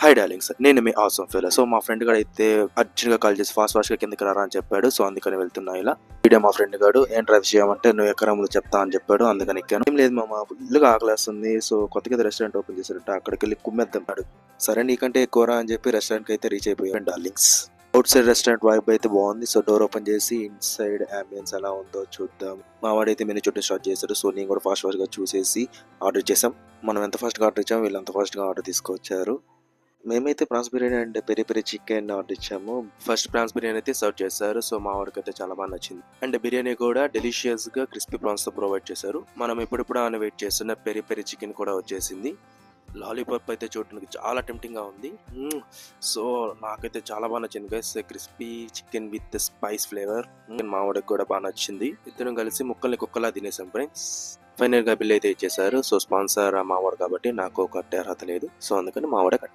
Hi darlings, నేను మీ awesome fellow. So మా friend గాడు అయితే అర్జెంట్గా కాల్ చేసి ఫాస్ట్ గా కిందకి రారా అని చెప్పాడు. సో అందుకని వెళ్తున్నా ఇలా. వీడియో మా ఫ్రెండ్ గాడు ఏం డ్రైవ్ చేయమంటే నువ్వు ఎక్కడ ముందు చెప్తా అని చెప్పాడు. అందుకని ఎక్కాను. ఏం లేదు మామ, ఫుల్గా ఆకలేస్తుంది. సో కొత్తగా రెస్టారెంట్ ఓపెన్ చేశారంట, అక్కడికి వెళ్ళి కుమ్మేద్దాం. సరే నీకంటే ఎక్కువరా అని చెప్పి రెస్టారెంట్ కి అయితే రీచ్ అయిపోయాను darlings. Out side restaurant vibe అయితే బాగుంది. సో డోర్ ఓపెన్ చేసి ఇన్సైడ్ అంబియన్స్ ఎలా ఉందో చూద్దాం. మా వాడైతే మెనూ చూడడం స్టార్ట్ చేశాడు. సో నేను కూడా ఫాస్ట్ గా చూసేసి ఆర్డర్ చేసాం. మనం ఎంత ఫాస్ట్ గా ఆర్డర్ ఇచ్చాము, వీళ్ళు అంత ఫాస్ట్ గా ఆర్డర్ తీసుకొచ్చారు. మేమైతే prawns biryani and peri peri chicken order ఇచ్చాము. ఫస్ట్ ప్రాన్స్ బిర్యానీ అయితే సర్వ్ చేశారు. సో మా వాడికి అయితే చాలా బాగా నచ్చింది. అండ్ బిర్యానీ కూడా డెలిషియస్ గా క్రిస్పీ ప్రాన్స్ తో ప్రొవైడ్ చేశారు. మనం ఎప్పుడెప్పుడు అని వెయిట్ చేస్తున్న పెరి పెరి చికెన్ కూడా వచ్చేసింది. లాలీపాప్ అయితే చూడడానికి చాలా టెంప్టింగ్ గా ఉంది. సో నాకైతే చాలా బాగా నచ్చింది guys. Crispy chicken with spice flavour. మా వాడికి కూడా బాగా నచ్చింది. ఇద్దరం కలిసి ముక్కల్ని కుక్కలా తినేసాం ఫ్రెండ్స్. ఫైనల్ గా బిల్ అయితే ఇచ్చేసారు. సో స్పాన్సర్ మావాడు కాబట్టి నాకు కట్టే అర్హత లేదు. సో అందుకని మావాడే కట్టారు.